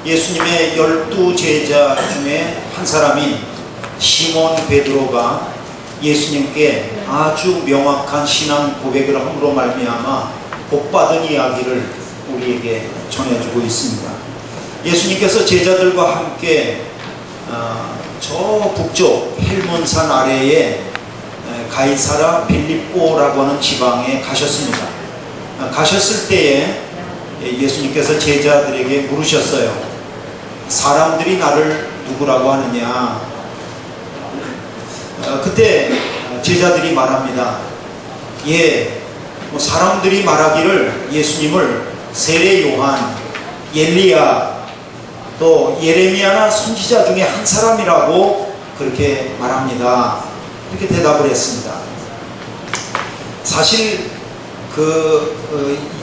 예수님의 12 제자 중에 한 사람인 시몬 베드로가 예수님께 아주 명확한 신앙 고백을 함으로 말미암아 복받은 이야기를 우리에게 전해주고 있습니다. 예수님께서 제자들과 함께 저 북쪽 헬몬산 아래에 가이사라 빌립보라고 하는 지방에 가셨습니다. 가셨을 때에 예수님께서 제자들에게 물으셨어요. 사람들이 나를 누구라고 하느냐? 그때 제자들이 말합니다. 사람들이 말하기를 예수님을 세례 요한, 엘리야, 또 예레미야나 선지자 중에 한 사람이라고 그렇게 말합니다. 이렇게 대답을 했습니다. 사실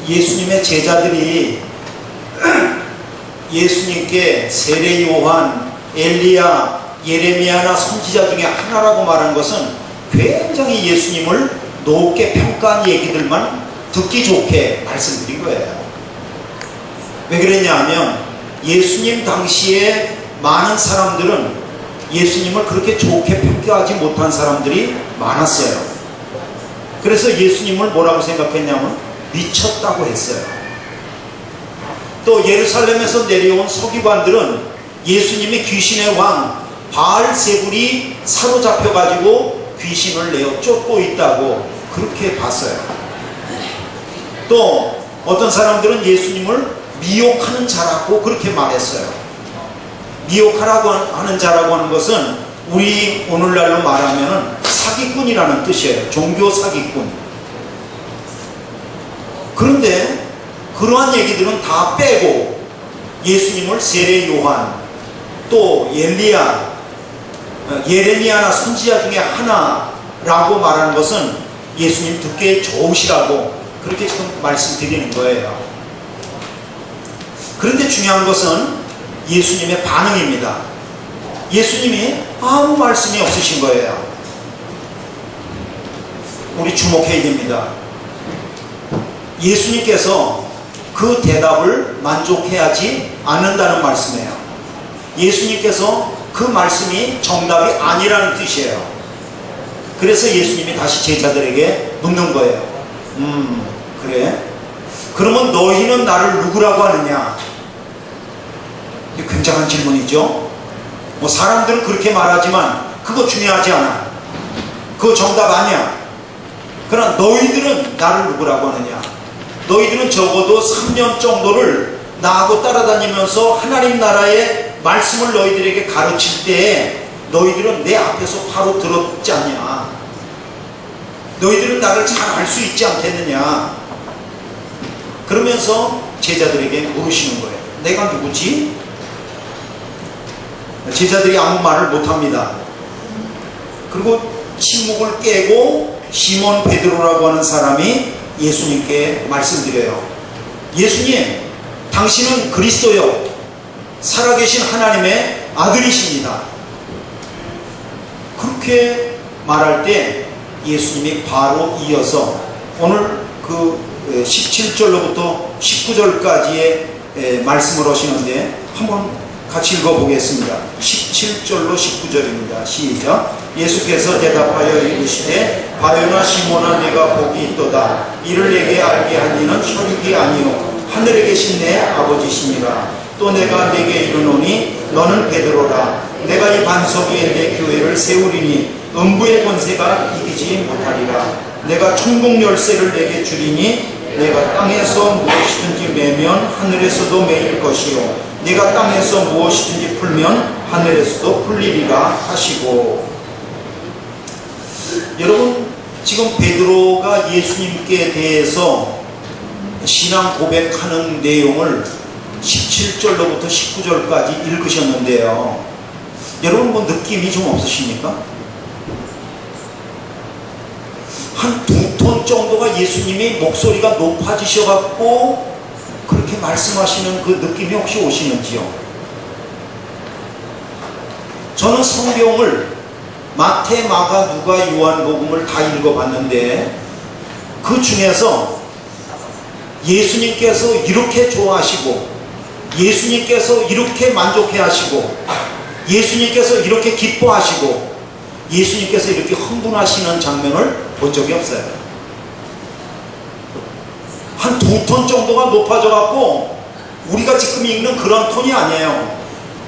예수님의 제자들이 예수님께 세례 요한, 엘리야, 예레미야나 선지자 중에 하나라고 말한 것은 굉장히 예수님을 높게 평가한 얘기들만 듣기 좋게 말씀드린 거예요. 왜 그랬냐 하면 예수님 당시에 많은 사람들은 예수님을 그렇게 좋게 평가하지 못한 사람들이 많았어요. 그래서 예수님을 뭐라고 생각했냐면 미쳤다고 했어요. 또 예루살렘에서 내려온 서기관들은 예수님이 귀신의 왕 바알세불이 사로잡혀가지고 귀신을 내어 쫓고 있다고 그렇게 봤어요. 또 어떤 사람들은 예수님을 미혹하는 자라고 그렇게 말했어요. 미혹하라고 하는 자라고 하는 것은 우리 오늘날로 말하면 사기꾼이라는 뜻이에요. 종교 사기꾼. 그런데 그러한 얘기들은 다 빼고 예수님을 세례 요한, 또 엘리야, 예레미야나 선지자 중에 하나라고 말하는 것은 예수님 듣기에 좋으시라고 그렇게 지금 말씀드리는 거예요. 그런데 중요한 것은 예수님의 반응입니다. 예수님이 아무 말씀이 없으신 거예요. 우리 주목해야 됩니다. 예수님께서 그 대답을 만족해하지 않는다는 말씀이에요. 예수님께서 그 말씀이 정답이 아니라는 뜻이에요. 그래서 예수님이 다시 제자들에게 묻는 거예요. 그래? 그러면 너희는 나를 누구라고 하느냐? 굉장한 질문이죠. 사람들은 그렇게 말하지만 그거 중요하지 않아. 그거 정답 아니야. 그러나 너희들은 나를 누구라고 하느냐? 너희들은 적어도 3년 정도를 나하고 따라다니면서 하나님 나라의 말씀을 너희들에게 가르칠 때에 너희들은 내 앞에서 바로 들었지 않냐? 너희들은 나를 잘 알 수 있지 않겠느냐? 그러면서 제자들에게 물으시는 거예요. 내가 누구지? 제자들이 아무 말을 못합니다. 그리고 침묵을 깨고 시몬 베드로라고 하는 사람이 예수님께 말씀드려요. 예수님, 당신은 그리스도요, 살아계신 하나님의 아들이십니다. 그렇게 말할 때 예수님이 바로 이어서 오늘 그 17절로부터 19절까지의 말씀을 하시는데 한번 같이 읽어보겠습니다. 17절로 19절입니다. 시작. 예수께서 대답하여 이르시되 바요나 시몬아 내가 복이 있도다. 이를 내게 알게 한 이는 혈육이 아니요 하늘에 계신 내 아버지시니라. 또 내가 내게 이르노니 너는 베드로라. 내가 이 반석 위에 내 교회를 세우리니 음부의 권세가 이기지 못하리라. 내가 천국 열쇠를 내게 주리니 내가 땅에서 무엇이든지 매면 하늘에서도 매일 것이요 네가 땅에서 무엇이든지 풀면 하늘에서도 풀리리라 하시고. 여러분, 지금 베드로가 예수님께 대해서 신앙 고백하는 내용을 17절로부터 19절까지 읽으셨는데요. 여러분 느낌이 좀 없으십니까? 한 2톤 정도가 예수님이 목소리가 높아지셔갖고 그렇게 말씀하시는 그 느낌이 혹시 오시는지요? 저는 성경을 마태, 마가, 누가, 요한복음을 다 읽어봤는데 그 중에서 예수님께서 이렇게 좋아하시고 예수님께서 이렇게 만족해 하시고, 예수님께서 이렇게 기뻐하시고, 예수님께서 이렇게 흥분하시는 장면을 본 적이 없어요. 한 2톤 정도가 높아져 갖고 우리가 지금 읽는 그런 톤이 아니에요.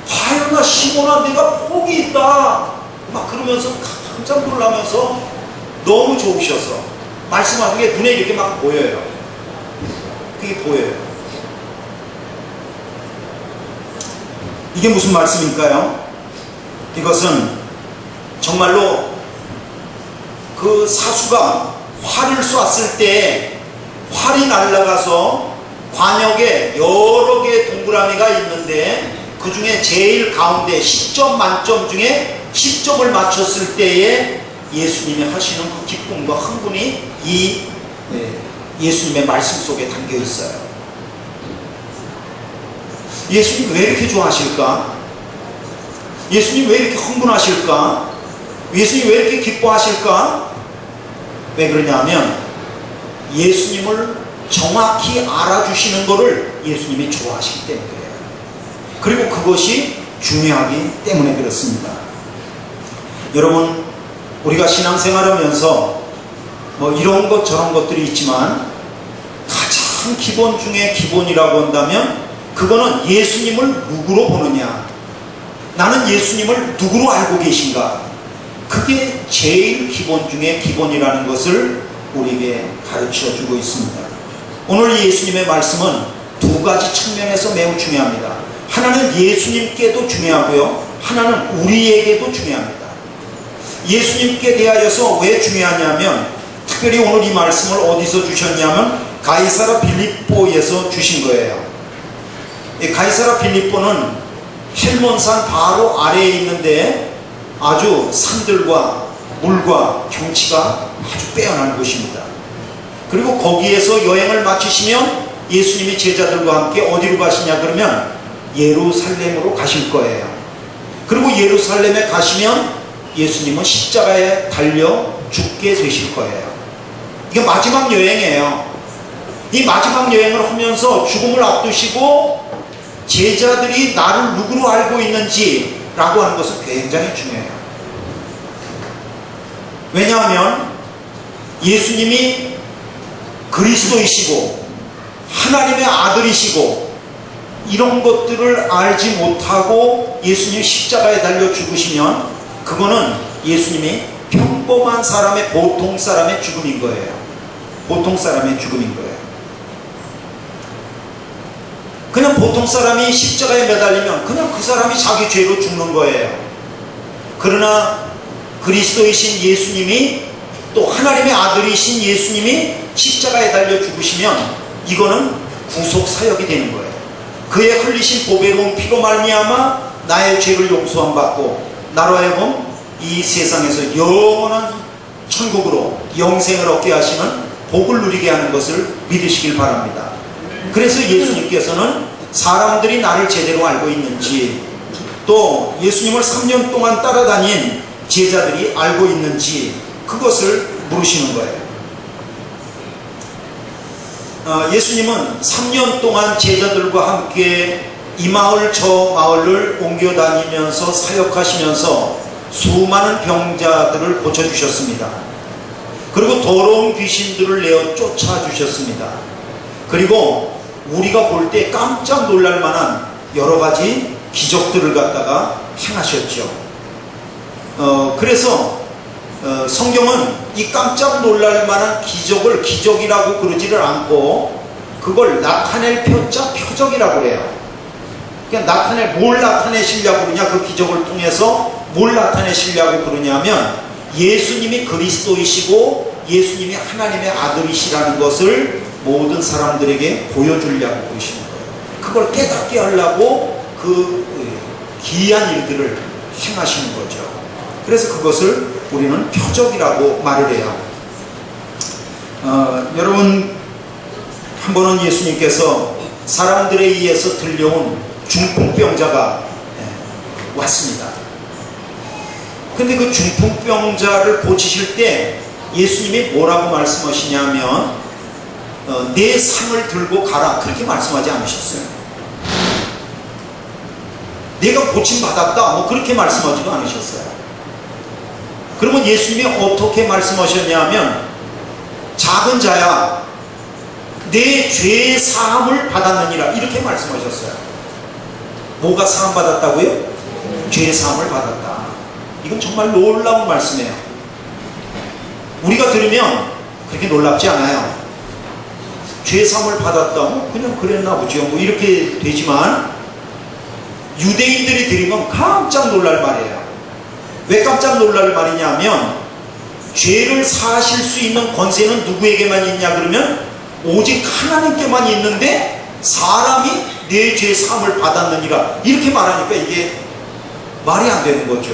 하여나 시몬아 내가 복이 있다 막 그러면서 깜짝 놀라면서 너무 좋으셔서 말씀하는 게 눈에 이렇게 막 보여요. 그게 보여요. 이게 무슨 말씀일까요? 이것은 정말로 그 사수가 활을 쐈을 때 활이 날아가서 관역에 여러 개의 동그라미가 있는데 그 중에 제일 가운데 10점 만점 중에 10점을 맞췄을 때에 예수님이 하시는 그 기쁨과 흥분이 이 예수님의 말씀 속에 담겨 있어요. 예수님 왜 이렇게 좋아하실까? 예수님 왜 이렇게 흥분하실까? 예수님 왜 이렇게 기뻐하실까? 왜 그러냐면 예수님을 정확히 알아주시는 것을 예수님이 좋아하시기 때문에 그래요. 그리고 그것이 중요하기 때문에 그렇습니다. 여러분, 우리가 신앙생활하면서 뭐 이런 것 저런 것들이 있지만 가장 기본 중에 기본이라고 한다면 그거는 예수님을 누구로 보느냐, 나는 예수님을 누구로 알고 계신가, 그게 제일 기본 중에 기본이라는 것을 우리에게 가르쳐 주고 있습니다. 오늘 예수님의 말씀은 두 가지 측면에서 매우 중요합니다. 하나는 예수님께도 중요하고요, 하나는 우리에게도 중요합니다. 예수님께 대하여서 왜 중요하냐면, 특별히 오늘 이 말씀을 어디서 주셨냐면 가이사랴 빌립보에서 주신 거예요. 이 가이사랴 빌립보는 헬몬산 바로 아래에 있는데 아주 산들과 물과 경치가 아주 빼어난 곳입니다. 그리고 거기에서 여행을 마치시면 예수님이 제자들과 함께 어디로 가시냐 그러면 예루살렘으로 가실 거예요. 그리고 예루살렘에 가시면 예수님은 십자가에 달려 죽게 되실 거예요. 이게 마지막 여행이에요. 이 마지막 여행을 하면서 죽음을 앞두시고 제자들이 나를 누구로 알고 있는지 라고 하는 것은 굉장히 중요해요. 왜냐하면 예수님이 그리스도이시고 하나님의 아들이시고 이런 것들을 알지 못하고 예수님이 십자가에 달려 죽으시면 그거는 예수님이 평범한 사람의, 보통 사람의 죽음인 거예요. 보통 사람의 죽음인 거예요. 그냥 보통 사람이 십자가에 매달리면 그냥 그 사람이 자기 죄로 죽는 거예요. 그러나 그리스도이신 예수님이, 또 하나님의 아들이신 예수님이 십자가에 달려 죽으시면 이거는 구속 사역이 되는 거예요. 그의 흘리신 보배로운 피로 말미암아 나의 죄를 용서함 받고 나로 하여금 이 세상에서 영원한 천국으로 영생을 얻게 하시는 복을 누리게 하는 것을 믿으시길 바랍니다. 그래서 예수님께서는 사람들이 나를 제대로 알고 있는지, 또 예수님을 3년 동안 따라다닌 제자들이 알고 있는지 그것을 물으시는 거예요. 예수님은 3년 동안 제자들과 함께 이 마을 저 마을을 옮겨 다니면서 사역하시면서 수많은 병자들을 고쳐주셨습니다. 그리고 더러운 귀신들을 내어 쫓아주셨습니다. 그리고 우리가 볼 때 깜짝 놀랄 만한 여러 가지 기적들을 갖다가 행하셨죠. 그래서 성경은 이 깜짝 놀랄 만한 기적을 기적이라고 그러지를 않고 그걸 나타낼 표자 표적이라고 해요. 그러니까 뭘 나타내시려고 그러냐, 그 기적을 통해서 뭘 나타내시려고 그러냐면 예수님이 그리스도이시고 예수님이 하나님의 아들이시라는 것을 모든 사람들에게 보여주려고 그러시는 거예요. 그걸 깨닫게 하려고 그 기이한 일들을 행하시는 거죠. 그래서 그것을 우리는 표적이라고 말을 해요. 여러분, 한 번은 예수님께서 사람들에 의해서 들려온 중풍병자가 왔습니다. 근데 그 중풍병자를 고치실 때 예수님이 뭐라고 말씀하시냐면 내 상을 들고 가라, 그렇게 말씀하지 않으셨어요. 내가 고침받았다 뭐 그렇게 말씀하지도 않으셨어요. 그러면 예수님이 어떻게 말씀하셨냐 하면 작은 자야 내 죄 사함을 받았느니라 이렇게 말씀하셨어요. 뭐가 사함 받았다고요? 죄 사함을 받았다. 이건 정말 놀라운 말씀이에요. 우리가 들으면 그렇게 놀랍지 않아요. 죄 사함을 받았다 그냥 그랬나 보죠 뭐 이렇게 되지만 유대인들이 들으면 깜짝 놀랄 말이에요. 왜 깜짝 놀랄 말이냐면 죄를 사하실 수 있는 권세는 누구에게만 있냐 그러면 오직 하나님께만 있는데 사람이 내 죄 사함을 받았느니라 이렇게 말하니까 이게 말이 안 되는 거죠.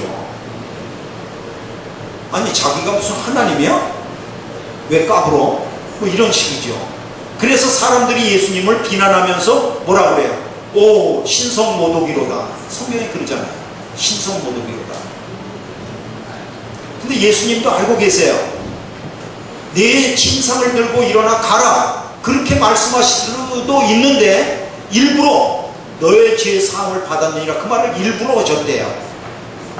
아니 자기가 무슨 하나님이야? 왜 까불어? 뭐 이런 식이죠. 그래서 사람들이 예수님을 비난하면서 뭐라 그래요? 오 신성모독이로다. 성경에 그러잖아요. 신성모독이로다. 근데 예수님도 알고 계세요. 내 침상을 들고 일어나 가라 그렇게 말씀하실 수도 있는데 일부러 너의 죄 사함을 받았느니라 그 말을 일부러 하셨대요.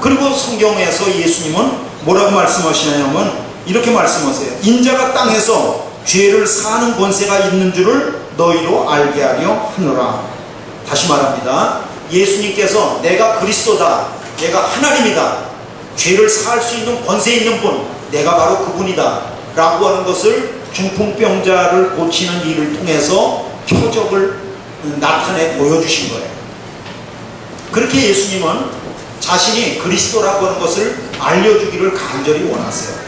그리고 성경에서 예수님은 뭐라고 말씀하시냐면 이렇게 말씀하세요. 인자가 땅에서 죄를 사하는 권세가 있는 줄을 너희로 알게 하려 하노라. 다시 말합니다. 예수님께서 내가 그리스도다, 내가 하나님이다, 죄를 사할 수 있는 권세 있는 분, 내가 바로 그분이다 라고 하는 것을 중풍병자를 고치는 일을 통해서 표적을 나타내 보여주신 거예요. 그렇게 예수님은 자신이 그리스도라고 하는 것을 알려주기를 간절히 원하세요.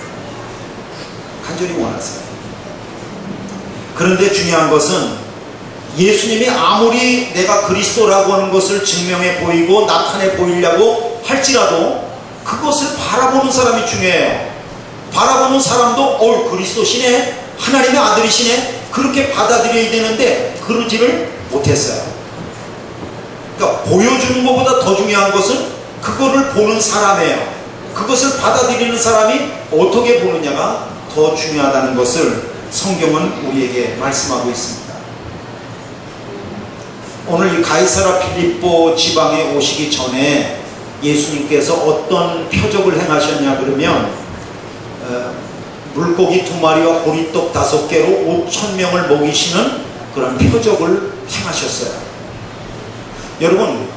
간절히 원하세요. 그런데 중요한 것은 예수님이 아무리 내가 그리스도라고 하는 것을 증명해 보이고 나타내 보이려고 할지라도 그것을 바라보는 사람이 중요해요. 바라보는 사람도 그리스도시네, 하나님의 아들이시네 그렇게 받아들여야 되는데 그러지를 못했어요. 그러니까 보여주는 것보다 더 중요한 것은 그거를 보는 사람이에요. 그것을 받아들이는 사람이 어떻게 보느냐가 더 중요하다는 것을 성경은 우리에게 말씀하고 있습니다. 오늘 이 가이사라 필립보 지방에 오시기 전에 예수님께서 어떤 표적을 행하셨냐 그러면 물고기 2마리와 보리떡 5개로 5,000명을 먹이시는 그런 표적을 행하셨어요. 여러분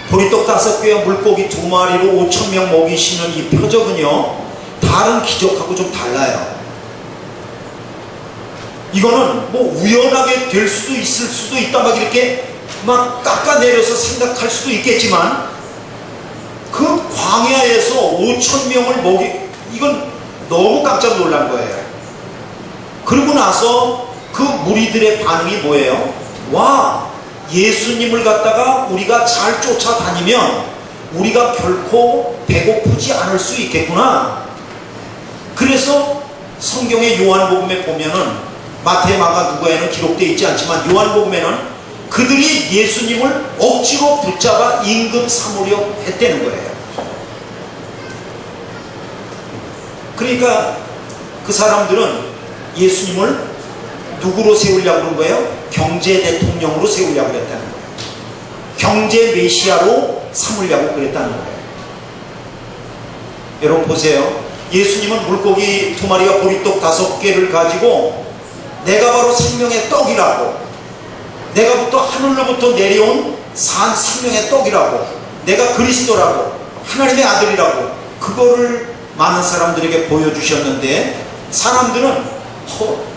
보리떡 5개와 물고기 2마리로 5,000명 먹이시는 이 표적은요 다른 기적하고 좀 달라요. 이거는 뭐 우연하게 될 수도 있을 수도 있다 막 이렇게 막 깎아내려서 생각할 수도 있겠지만 그 광야에서 5,000명을 이건 너무 깜짝 놀란 거예요. 그러고 나서 그 무리들의 반응이 뭐예요? 와, 예수님을 갖다가 우리가 잘 쫓아다니면 우리가 결코 배고프지 않을 수 있겠구나. 그래서 성경의 요한복음에 보면은 마태, 마가, 누가에는 기록되어 있지 않지만 요한복음에는 그들이 예수님을 억지로 붙잡아 임금 삼으려 했다는 거예요. 그러니까 그 사람들은 예수님을 누구로 세우려고 그런 거예요? 경제 대통령으로 세우려고 그랬다는 거예요. 경제 메시아로 삼으려고 그랬다는 거예요. 여러분 보세요. 예수님은 물고기 2마리와 보리떡 5개를 가지고 내가 바로 생명의 떡이라고, 내가부터 하늘로부터 내려온 생명의 떡이라고, 내가 그리스도라고, 하나님의 아들이라고 그거를 많은 사람들에게 보여주셨는데 사람들은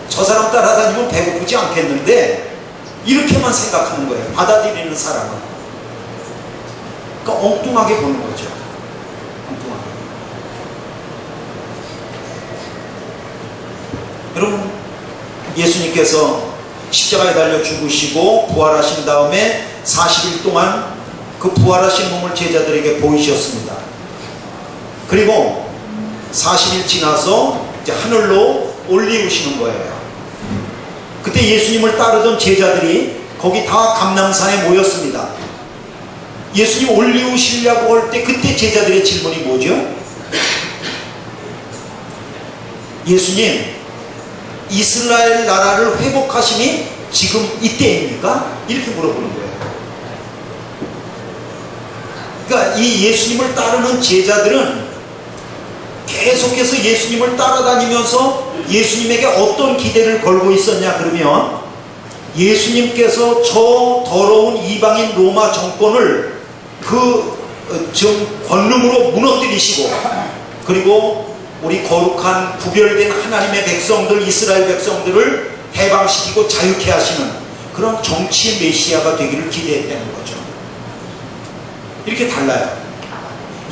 저 사람 따라다니면 배고프지 않겠는데 이렇게만 생각하는 거예요. 받아들이는 사람은. 그러니까 엉뚱하게 보는 거죠. 엉뚱하게. 여러분 예수님께서 십자가에 달려 죽으시고 부활하신 다음에 40일 동안 그 부활하신 몸을 제자들에게 보이셨습니다. 그리고 40일 지나서 이제 하늘로 올리우시는 거예요. 그때 예수님을 따르던 제자들이 거기 다 감람산에 모였습니다. 예수님 올리우시려고 할 때 그때 제자들의 질문이 뭐죠? 예수님, 이스라엘 나라를 회복하심이 지금 이때입니까? 이렇게 물어보는 거예요. 그러니까 이 예수님을 따르는 제자들은 계속해서 예수님을 따라다니면서 예수님에게 어떤 기대를 걸고 있었냐 그러면, 예수님께서 저 더러운 이방인 로마 정권을 권능으로 무너뜨리시고, 그리고 우리 거룩한 구별된 하나님의 백성들, 이스라엘 백성들을 해방시키고 자유케 하시는 그런 정치 메시아가 되기를 기대했다는 거죠. 이렇게 달라요.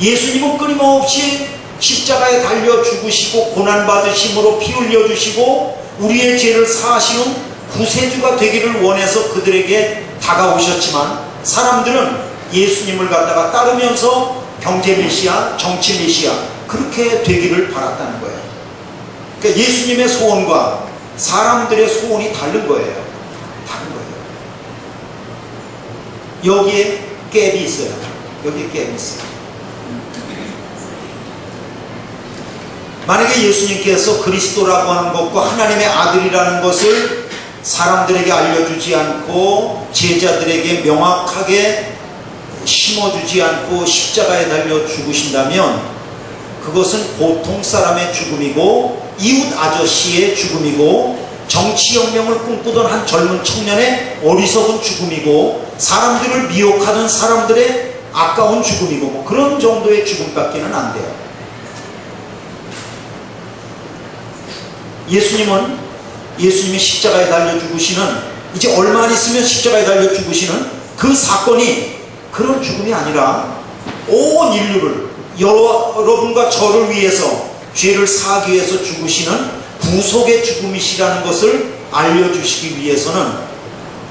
예수님은 끊임없이 십자가에 달려 죽으시고 고난받으심으로 피 흘려주시고 우리의 죄를 사하시는 구세주가 되기를 원해서 그들에게 다가오셨지만, 사람들은 예수님을 갖다가 따르면서 경제 메시아, 정치 메시아 그렇게 되기를 바랐다는 거예요. 그러니까 예수님의 소원과 사람들의 소원이 다른 거예요. 다른 거예요. 여기에 갭이 있어요. 여기에 갭이 있어요. 만약에 예수님께서 그리스도라고 하는 것과 하나님의 아들이라는 것을 사람들에게 알려주지 않고 제자들에게 명확하게 심어주지 않고 십자가에 달려 죽으신다면, 그것은 보통 사람의 죽음이고 이웃 아저씨의 죽음이고 정치혁명을 꿈꾸던 한 젊은 청년의 어리석은 죽음이고 사람들을 미혹하던 사람들의 아까운 죽음이고 뭐 그런 정도의 죽음밖에는 안 돼요. 예수님이 십자가에 달려 죽으시는, 이제 얼마 안 있으면 십자가에 달려 죽으시는 그 사건이 그런 죽음이 아니라 온 인류를, 여러분과 저를 위해서 죄를 사하기 위해서 죽으시는 구속의 죽음이시라는 것을 알려주시기 위해서는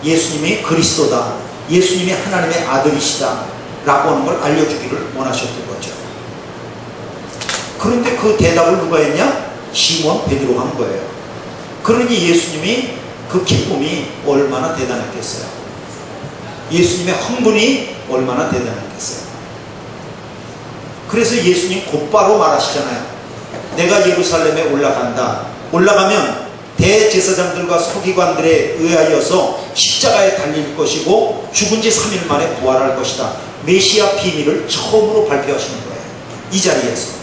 예수님이 그리스도다, 예수님이 하나님의 아들이시다 라고 하는 걸 알려주기를 원하셨던 거죠. 그런데 그 대답을 누가 했냐? 시몬 베드로가 한 거예요. 그러니 예수님이 그 기쁨이 얼마나 대단했겠어요. 예수님의 흥분이 얼마나 대단했겠어요. 그래서 예수님 곧바로 말하시잖아요. 내가 예루살렘에 올라간다. 올라가면 대제사장들과 서기관들에 의하여서 십자가에 달릴 것이고 죽은 지 3일 만에 부활할 것이다. 메시아 비밀을 처음으로 발표하시는 거예요. 이 자리에서.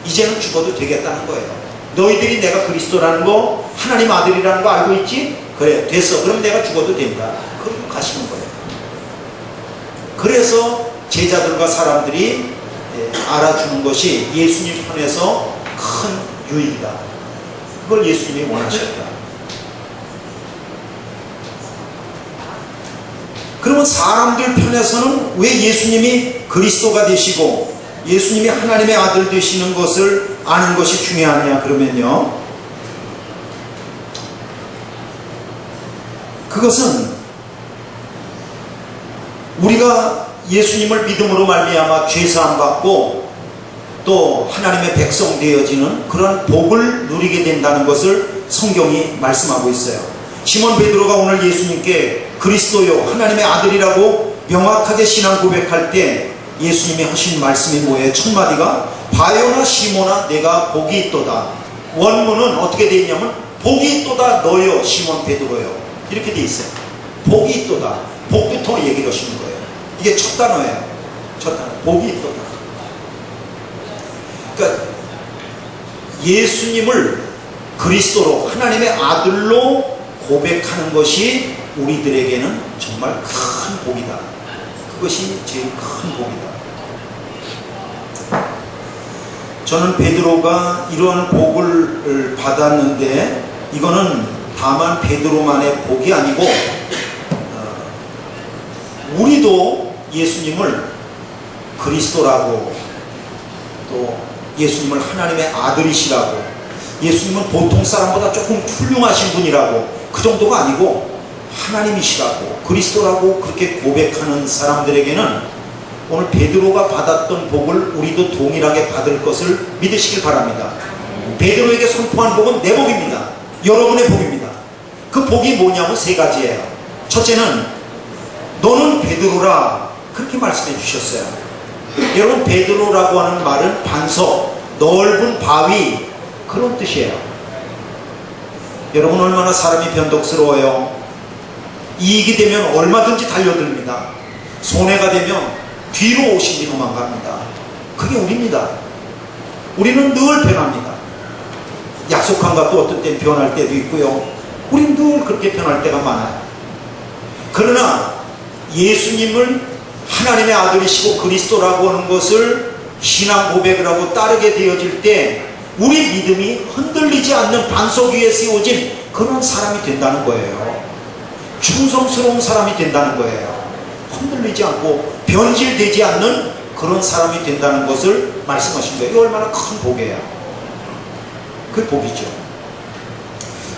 이제는 죽어도 되겠다는 거예요. 너희들이 내가 그리스도라는 거, 하나님 아들이라는 거 알고 있지? 그래, 됐어. 그럼 내가 죽어도 된다. 그러고 가시는 거예요. 그래서 제자들과 사람들이 알아주는 것이 예수님 편에서 큰 유익이다. 그걸 예수님이 원하셨다. 그러면 사람들 편에서는 왜 예수님이 그리스도가 되시고 예수님이 하나님의 아들 되시는 것을 아는 것이 중요하냐 그러면요, 그것은 우리가 예수님을 믿음으로 말미암아 죄사함 받고 또 하나님의 백성 되어지는 그런 복을 누리게 된다는 것을 성경이 말씀하고 있어요. 시몬 베드로가 오늘 예수님께 그리스도요 하나님의 아들이라고 명확하게 신앙 고백할 때 예수님이 하신 말씀이 뭐예요? 첫 마디가 바요나 시몬아 내가 복이 있도다. 원문은 어떻게 되어 있냐면 복이 있도다 너요 시몬 베드로요 이렇게 되어 있어요. 복이 있도다. 복부터 얘기를 하시는 거예요. 이게 첫 단어예요. 첫 단어. 복이 있도다. 그러니까 예수님을 그리스도로 하나님의 아들로 고백하는 것이 우리들에게는 정말 큰 복이다. 그것이 제일 큰 복이다. 저는 베드로가 이러한 복을 받았는데 이거는 다만 베드로만의 복이 아니고 우리도 예수님을 그리스도라고 또 예수님을 하나님의 아들이시라고 예수님은 보통 사람보다 조금 훌륭하신 분이라고 그 정도가 아니고 하나님이시라고 그리스도라고 그렇게 고백하는 사람들에게는 오늘 베드로가 받았던 복을 우리도 동일하게 받을 것을 믿으시길 바랍니다. 베드로에게 선포한 복은 내 복입니다. 여러분의 복입니다. 그 복이 뭐냐면 세 가지예요. 첫째는 너는 베드로라 그렇게 말씀해 주셨어요. 여러분 베드로라고 하는 말은 반석, 넓은 바위 그런 뜻이에요. 여러분 얼마나 사람이 변덕스러워요. 이익이 되면 얼마든지 달려듭니다. 손해가 되면 뒤로 오시니 도망갑니다. 그게 우리입니다. 우리는 늘 변합니다. 약속한 것도 어떤 때는 변할 때도 있고요. 우리는 늘 그렇게 변할 때가 많아요. 그러나 예수님을 하나님의 아들이시고 그리스도라고 하는 것을 신앙 고백을 하고 따르게 되어질 때 우리 믿음이 흔들리지 않는 반석 위에 세워진 그런 사람이 된다는 거예요. 충성스러운 사람이 된다는 거예요. 흔들리지 않고 변질되지 않는 그런 사람이 된다는 것을 말씀하신 거예요. 이거 얼마나 큰 복이에요. 그게 복이죠.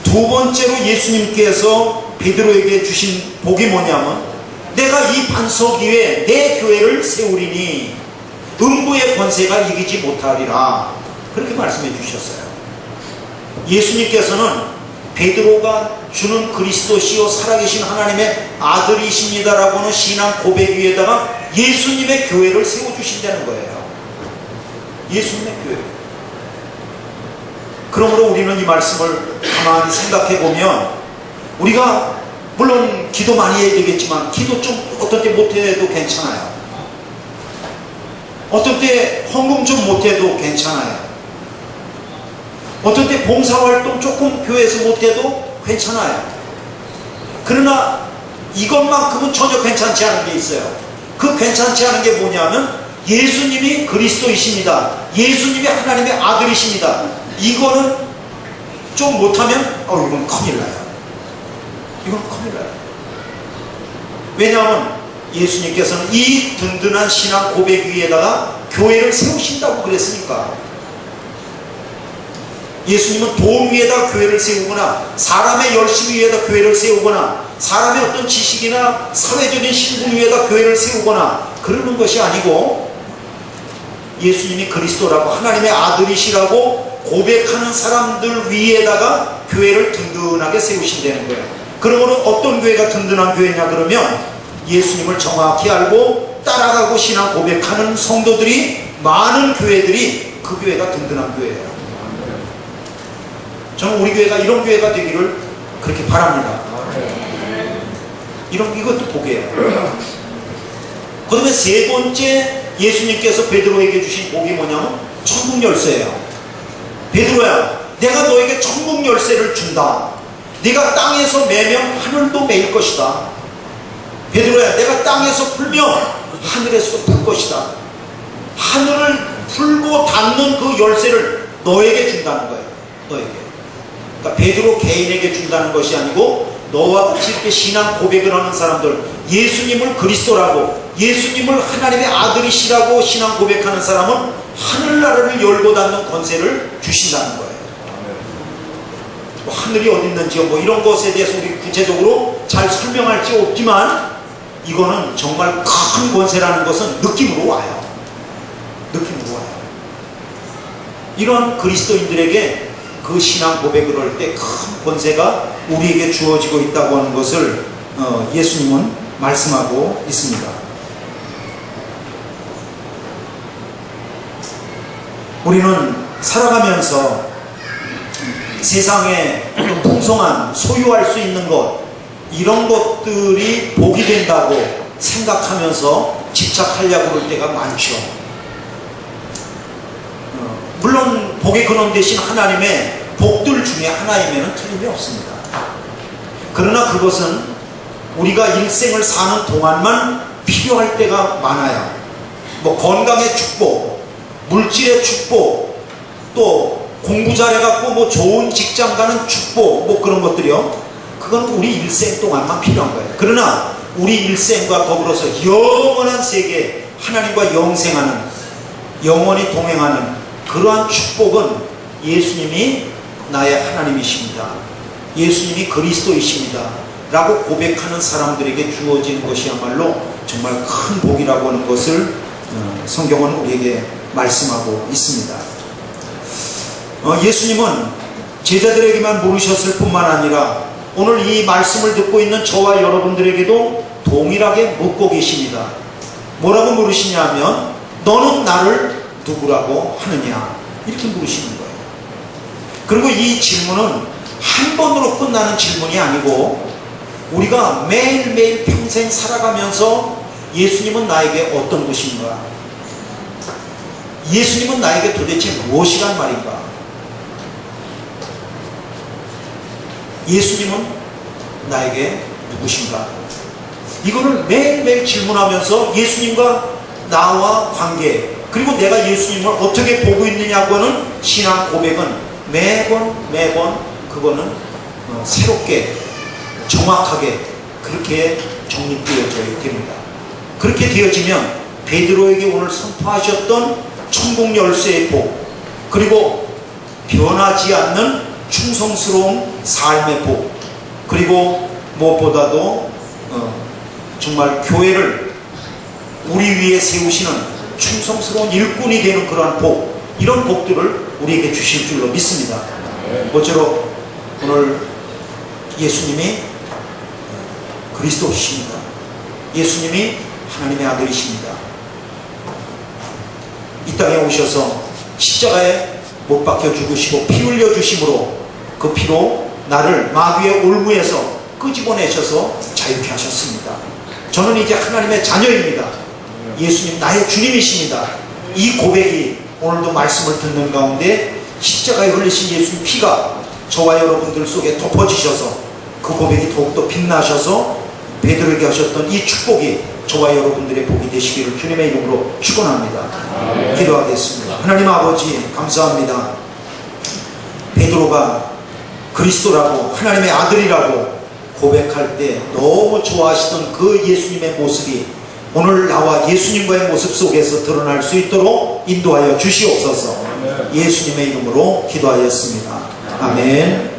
두 번째로 예수님께서 베드로에게 주신 복이 뭐냐면 내가 이 반석 위에 내 교회를 세우리니 음부의 권세가 이기지 못하리라. 그렇게 말씀해 주셨어요. 예수님께서는 베드로가 주는 그리스도시요 살아계신 하나님의 아들이십니다라고 하는 신앙 고백 위에다가 예수님의 교회를 세워주신다는 거예요. 예수님의 교회. 그러므로 우리는 이 말씀을 가만히 생각해 보면 우리가 물론 기도 많이 해야 되겠지만 기도 좀 어떤 때 못해도 괜찮아요. 어떤 때 헌금 좀 못해도 괜찮아요. 어떤 때 봉사활동 조금 교회에서 못해도 괜찮아요. 그러나 이것만큼은 전혀 괜찮지 않은 게 있어요. 그 괜찮지 않은 게 뭐냐면 예수님이 그리스도이십니다. 예수님이 하나님의 아들이십니다. 이거는 좀 못하면 이건 큰일 나요. 이건 큰일 나요. 왜냐하면 예수님께서는 이 든든한 신앙 고백 위에다가 교회를 세우신다고 그랬으니까. 예수님은 돈 위에다 교회를 세우거나 사람의 열심 위에다 교회를 세우거나 사람의 어떤 지식이나 사회적인 신분 위에다 교회를 세우거나 그러는 것이 아니고 예수님이 그리스도라고 하나님의 아들이시라고 고백하는 사람들 위에다가 교회를 든든하게 세우신다는 거예요. 그러므로 어떤 교회가 든든한 교회냐 그러면 예수님을 정확히 알고 따라가고 신앙 고백하는 성도들이 많은 교회들이 그 교회가 든든한 교회예요. 저는 우리 교회가 이런 교회가 되기를 그렇게 바랍니다. 이것도 복이에요. 그 다음에 세 번째 예수님께서 베드로에게 주신 복이 뭐냐면 천국 열쇠예요. 베드로야, 내가 너에게 천국 열쇠를 준다. 네가 땅에서 매면 하늘도 매일 것이다. 베드로야, 내가 땅에서 풀면 하늘에서도 풀 것이다. 하늘을 풀고 닫는 그 열쇠를 너에게 준다는 거예요. 너에게. 그러니까 베드로 개인에게 준다는 것이 아니고 너와 같이 이렇게 신앙 고백을 하는 사람들, 예수님을 그리스도라고 예수님을 하나님의 아들이시라고 신앙 고백하는 사람은 하늘나라를 열고 닫는 권세를 주신다는 거예요. 하늘이 어디 있는지요 이런 것에 대해서 우리 구체적으로 잘 설명할 게 없지만 이거는 정말 큰 권세라는 것은 느낌으로 와요. 느낌으로 와요. 이런 그리스도인들에게 그 신앙 고백을 할 때 큰 권세가 우리에게 주어지고 있다고 하는 것을 예수님은 말씀하고 있습니다. 우리는 살아가면서 세상에 풍성한 소유할 수 있는 것 이런 것들이 복이 된다고 생각하면서 집착하려고 그럴 때가 많죠. 물론 복의 근원 대신 하나님의 복들 중에 하나이면 틀림이 없습니다. 그러나 그것은 우리가 일생을 사는 동안만 필요할 때가 많아요. 건강의 축복, 물질의 축복, 또 공부 잘해갖고 좋은 직장 가는 축복, 그런 것들이요. 그건 우리 일생 동안만 필요한 거예요. 그러나 우리 일생과 더불어서 영원한 세계, 하나님과 영생하는, 영원히 동행하는 그러한 축복은 예수님이 나의 하나님이십니다. 예수님이 그리스도이십니다. 라고 고백하는 사람들에게 주어지는 것이야말로 정말 큰 복이라고 하는 것을 성경은 우리에게 말씀하고 있습니다. 예수님은 제자들에게만 물으셨을 뿐만 아니라 오늘 이 말씀을 듣고 있는 저와 여러분들에게도 동일하게 묻고 계십니다. 뭐라고 물으시냐면 너는 나를 누구라고 하느냐 이렇게 물으시는 거예요. 그리고 이 질문은 한 번으로 끝나는 질문이 아니고 우리가 매일매일 평생 살아가면서 예수님은 나에게 어떤 분이신가? 예수님은 나에게 도대체 무엇이란 말인가? 예수님은 나에게 누구신가? 이거를 매일매일 질문하면서 예수님과 나와 관계, 그리고 내가 예수님을 어떻게 보고 있느냐고 하는 신앙 고백은 매번 그거는 새롭게 정확하게 그렇게 정립되어져야 됩니다. 그렇게 되어지면 베드로에게 오늘 선포하셨던 천국 열쇠의 복, 그리고 변하지 않는 충성스러운 삶의 복, 그리고 무엇보다도 정말 교회를 우리 위에 세우시는 충성스러운 일꾼이 되는 그러한 복, 이런 복들을 우리에게 주실 줄로 믿습니다. 모쪼록 오늘 예수님이 그리스도이십니다. 예수님이 하나님의 아들이십니다. 이 땅에 오셔서 십자가에 못 박혀 죽으시고 피 흘려 주심으로 그 피로 나를 마귀의 올무에서 끄집어내셔서 자유케 하셨습니다. 저는 이제 하나님의 자녀입니다. 예수님 나의 주님이십니다. 이 고백이 오늘도 말씀을 듣는 가운데 십자가에 흘리신 예수님 피가 저와 여러분들 속에 덮어지셔서 그 고백이 더욱더 빛나셔서 베드로에게 하셨던 이 축복이 저와 여러분들의 복이 되시기를 주님의 이름으로 축원합니다. 기도하겠습니다. 하나님 아버지 감사합니다. 베드로가 그리스도라고 하나님의 아들이라고 고백할 때 너무 좋아하시던 그 예수님의 모습이 오늘 나와 예수님과의 모습 속에서 드러날 수 있도록 인도하여 주시옵소서. 예수님의 이름으로 기도하였습니다. 아멘.